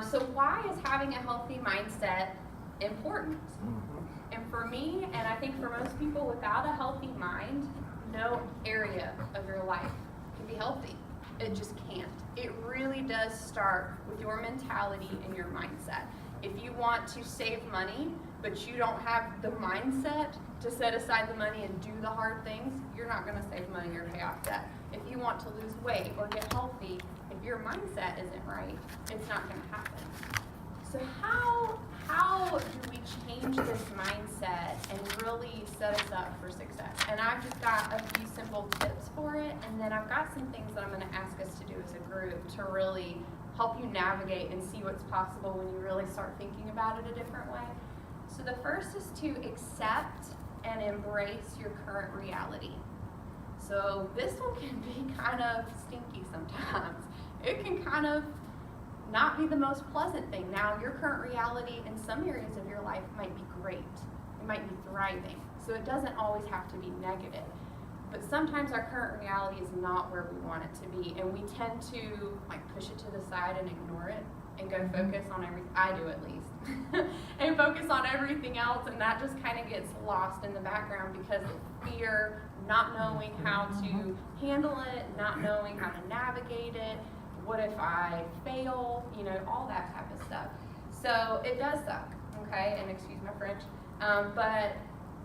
So why is having a healthy mindset important? And for me, and I think for most people, without a healthy mind, no area of your life can be healthy. It just can't. It really does start with your mentality and your mindset. If you want to save money, but you don't have the mindset to set aside the money and do the hard things, you're not going to save money or pay off debt. If you want to lose weight or get healthy, if your mindset isn't right, it's not going to happen. So how do we change this mindset and really set us up for success? And I've just got a few simple tips for it, and then I've got some things that I'm going to ask us to do as a group to really help you navigate and see what's possible when you really start thinking about it a different way. So the first is to accept and embrace your current reality. So this one can be kind of stinky sometimes. It can kind of not be the most pleasant thing. Now, your current reality in some areas of your life might be great. It might be thriving. So it doesn't always have to be negative. But sometimes our current reality is not where we want it to be, and we tend to push it to the side and ignore it and go focus on everything. I do, at least. And focus on everything else, and that just kind of gets lost in the background because of fear, not knowing how to handle it, not knowing how to navigate it. What if I fail? All that type of stuff. So it does suck, okay? And excuse my French. But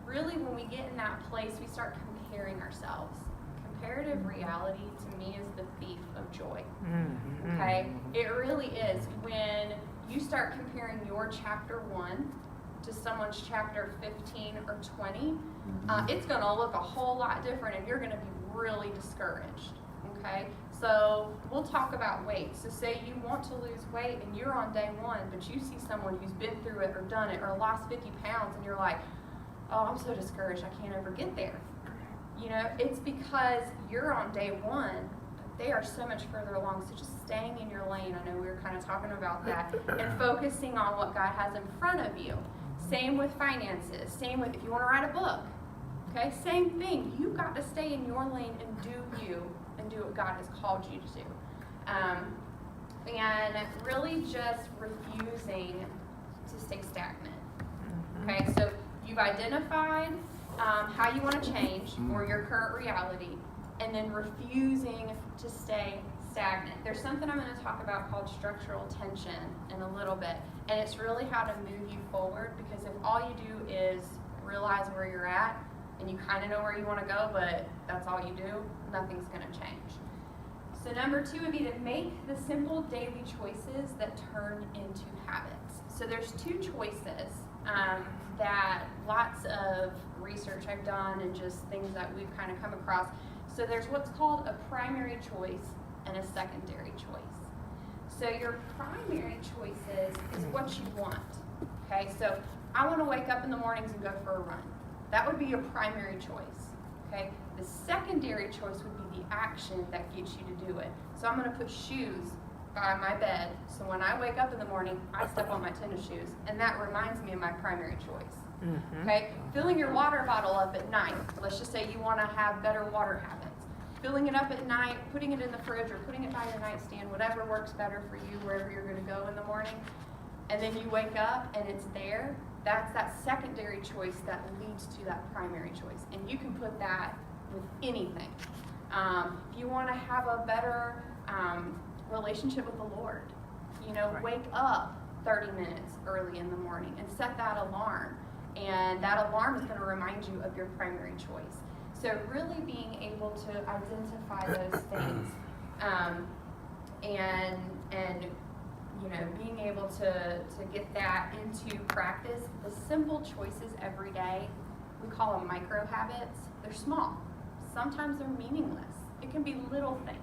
really, when we get in that place, we start comparing ourselves. Comparative reality, to me, is the thief of joy, okay? It really is. When you start comparing your chapter 1 to someone's chapter 15 or 20, it's going to look a whole lot different, and you're going to be really discouraged, okay? So we'll talk about weight. So say you want to lose weight and you're on day 1, but you see someone who's been through it or done it or lost 50 pounds, and you're like, oh, I'm so discouraged, I can't ever get there. It's because you're on day 1, but they are so much further along. So just staying in your lane, I know we were kind of talking about that, and focusing on what God has in front of you. Same with finances, same with if you want to write a book, okay? Same thing. You've got to stay in your lane and do you, and do what God has called you to do. And really just refusing to stay stagnant. Okay, so you've identified how you want to change or your current reality, and then refusing to stay stagnant. There's something I'm going to talk about called structural tension in a little bit, and it's really how to move you forward, because if all you do is realize where you're at, and you kind of know where you want to go, but that's all you do, nothing's going to change. So number 2 would be to make the simple daily choices that turn into habits. So there's 2 choices that lots of research I've done and just things that we've kind of come across. So there's what's called a primary choice and a secondary choice. So your primary choices is what you want. Okay, so I want to wake up in the mornings and go for a run. That would be your primary choice, okay? The secondary choice would be the action that gets you to do it. So I'm going to put shoes by my bed, so when I wake up in the morning, I step on my tennis shoes, and that reminds me of my primary choice, okay? Filling your water bottle up at night. Let's just say you want to have better water habits. Filling it up at night, putting it in the fridge, or putting it by your nightstand, whatever works better for you, wherever you're going to go in the morning, and then you wake up and it's there. That's that secondary choice that leads to that primary choice. And you can put that with anything. If you want to have a better relationship with the Lord, wake up 30 minutes early in the morning and set that alarm. And that alarm is going to remind you of your primary choice. So really being able to identify those things and being able to get that into practice. The simple choices every day, we call them micro habits. They're small. Sometimes they're meaningless. It can be little things.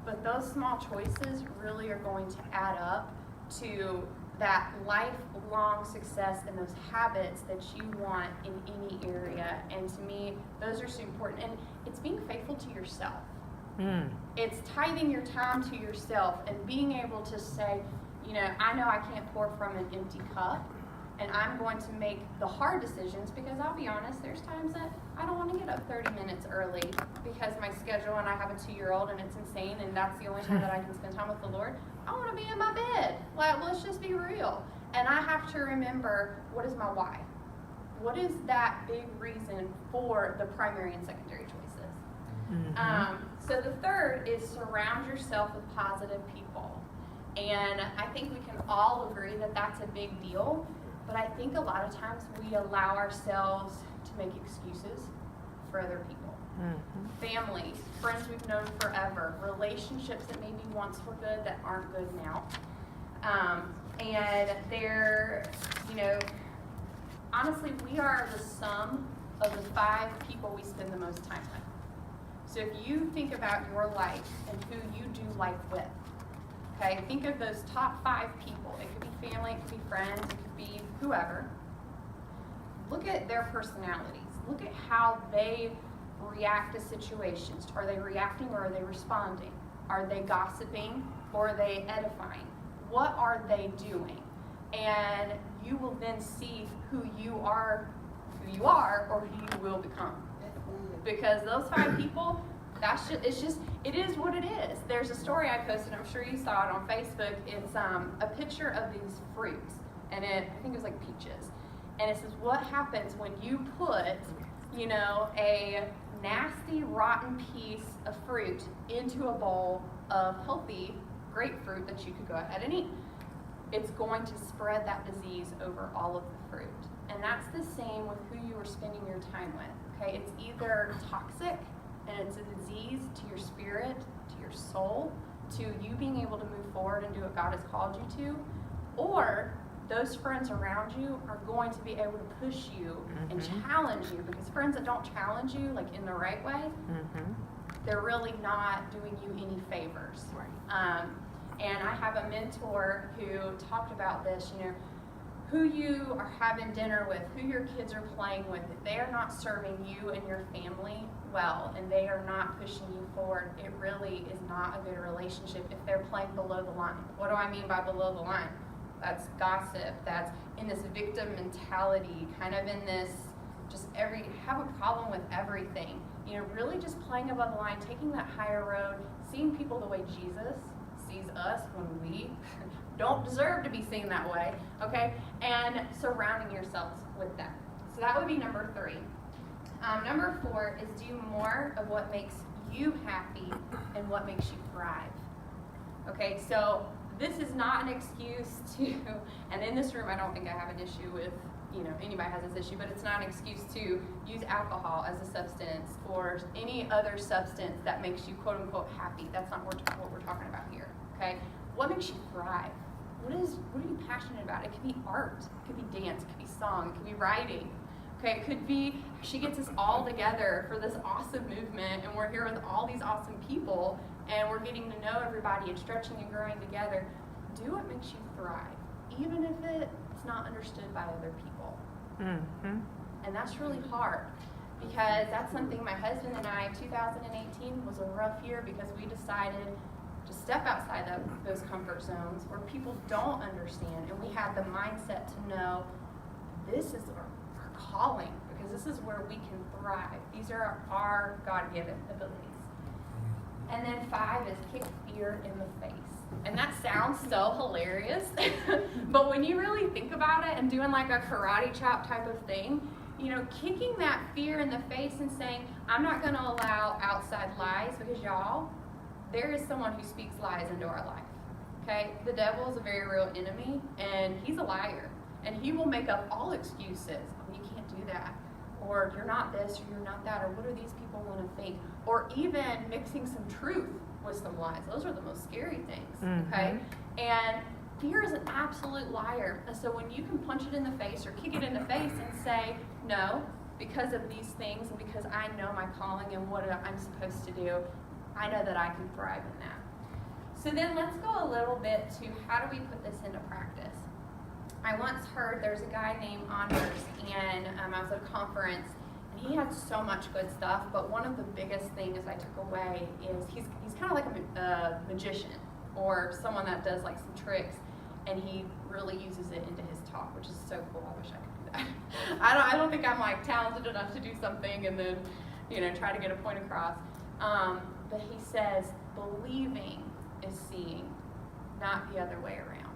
But those small choices really are going to add up to that lifelong success and those habits that you want in any area. And to me, those are so important. And it's being faithful to yourself. It's tithing your time to yourself and being able to say, I know I can't pour from an empty cup, and I'm going to make the hard decisions, because I'll be honest, there's times that I don't want to get up 30 minutes early because my schedule, and I have a 2-year-old and it's insane, and that's the only time that I can spend time with the Lord. I want to be in my bed let's just be real. And I have to remember, what is my why? What is that big reason for the primary and secondary choices? So the third is surround yourself with positive people. And I think we can all agree that that's a big deal, but I think a lot of times we allow ourselves to make excuses for other people. Family, friends we've known forever, relationships that maybe once were good that aren't good now. And they're, honestly, we are the sum of the 5 people we spend the most time with. So if you think about your life and who you do life with, okay, think of those top 5 people. It could be family, it could be friends, it could be whoever. Look at their personalities. Look at how they react to situations. Are they reacting or are they responding? Are they gossiping or are they edifying? What are they doing? And you will then see who you are or who you will become. Because those 5 people, it is what it is. There's a story I posted, I'm sure you saw it on Facebook. It's a picture of these fruits, and I think it was like peaches. And it says, what happens when you put, a nasty, rotten piece of fruit into a bowl of healthy grapefruit that you could go ahead and eat? It's going to spread that disease over all of the fruit. And that's the same with who you are spending your time with, okay? It's either toxic and it's a disease to your spirit, to your soul, to you being able to move forward and do what God has called you to, or those friends around you are going to be able to push you and challenge you, because friends that don't challenge you, like in the right way, they're really not doing you any favors. And I have a mentor who talked about this, who you are having dinner with, who your kids are playing with, if they are not serving you and your family well, and they are not pushing you forward, it really is not a good relationship if they're playing below the line. What do I mean by below the line? That's gossip, that's in this victim mentality, kind of in this have a problem with everything. Really just playing above the line, taking that higher road, seeing people the way Jesus sees us when we don't deserve to be seen that way, okay? And surrounding yourselves with them. So that would be number 3. Number 4 is do more of what makes you happy and what makes you thrive. Okay, so this is not an excuse to, and in this room I don't think I have an issue with, anybody has this issue, but it's not an excuse to use alcohol as a substance or any other substance that makes you quote unquote happy. That's not what we're talking about here, okay? What makes you thrive? What are you passionate about? It could be art, it could be dance, it could be song, it could be writing. Okay, it could be she gets us all together for this awesome movement and we're here with all these awesome people and we're getting to know everybody and stretching and growing together. Do what makes you thrive, even if it's not understood by other people. And that's really hard, because that's something my husband and I, 2018 was a rough year because we decided to step outside those comfort zones where people don't understand, and we had the mindset to know this is our calling, because this is where we can thrive. These are our God-given abilities. And then 5 is kick fear in the face. And that sounds so hilarious, but when you really think about it and doing like a karate chop type of thing, kicking that fear in the face and saying, I'm not going to allow outside lies, because y'all, there is someone who speaks lies into our life, okay? The devil is a very real enemy, and he's a liar, and he will make up all excuses. Oh, you can't do that, or you're not this, or you're not that, or what do these people want to think, or even mixing some truth with some lies. Those are the most scary things, okay? And fear is an absolute liar. And so when you can punch it in the face or kick it in the face and say, no, because of these things and because I know my calling and what I'm supposed to do, I know that I can thrive in that. So then let's go a little bit to how do we put this into practice. I once heard there's a guy named Anders, and I was at a conference, and he had so much good stuff, but one of the biggest things I took away is he's kind of like a magician, or someone that does like some tricks, and he really uses it into his talk, which is so cool. I wish I could do that. I don't think I'm like talented enough to do something and then, try to get a point across. But he says, believing is seeing, not the other way around.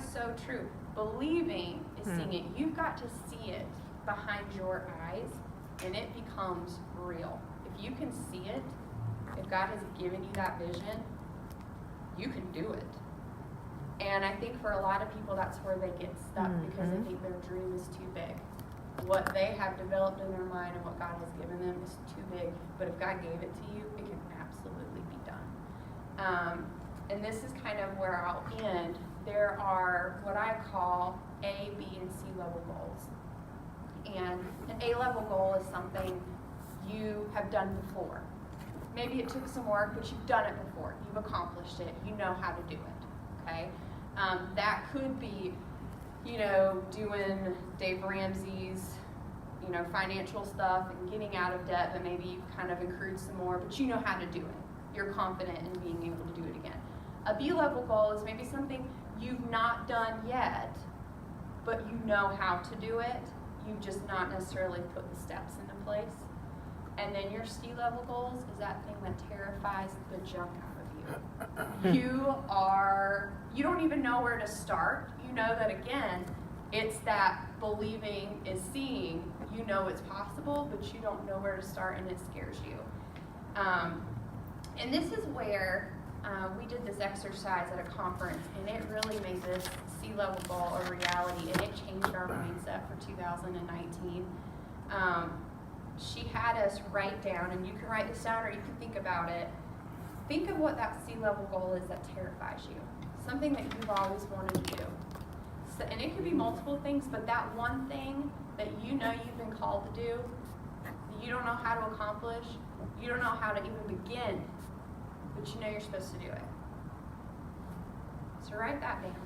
is so true. Believing is seeing it. You've got to see it behind your eyes, and it becomes real. If you can see it, if God has given you that vision, you can do it. And I think for a lot of people, that's where they get stuck because they think their dream is too big. What they have developed in their mind and what God has given them is too big. But if God gave it to you, it can absolutely be done. And this is kind of where I'll end. There are what I call A, B, and C level goals. And an A level goal is something you have done before. Maybe it took some work, but you've done it before. You've accomplished it. You know how to do it. Okay? That could be, doing Dave Ramsey's, financial stuff and getting out of debt, but maybe you've kind of accrued some more, but you know how to do it. You're confident in being able to do it again. A B level goal is maybe something you've not done yet, but you know how to do it. You've just not necessarily put the steps into place. And then your C level goals is that thing that terrifies the junk out of you. You don't even know where to start. You know that, again, it's that believing is seeing. You know it's possible, but you don't know where to start, and it scares you. And this is where we did this exercise at a conference, and it really made this C-level goal a reality, and it changed our mindset for 2019. She had us write down, and you can write this down or you can think about it. Think of what that C-level goal is that terrifies you. Something that you've always wanted to do. So, and it could be multiple things, but that one thing that you know you've been called to do, you don't know how to accomplish, you don't know how to even begin, but you know you're supposed to do it. So write that down.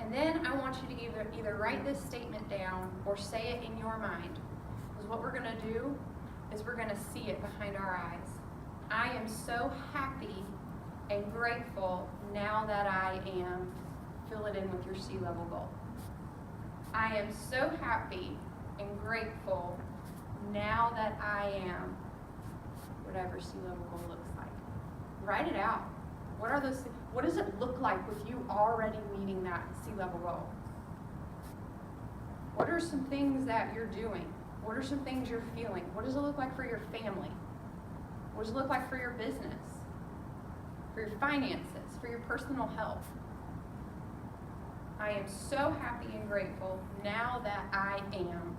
And then I want you to either write this statement down or say it in your mind. Because what we're going to do is we're going to see it behind our eyes. I am so happy and grateful now that I am, fill it in with your C-level goal. I am so happy and grateful now that I am, whatever C-level goal looks like. Write it out. What are those things? What does it look like with you already meeting that C-level goal? What are some things that you're doing? What are some things you're feeling? What does it look like for your family? What does it look like for your business? For your finances? For your personal health? I am so happy and grateful now that I am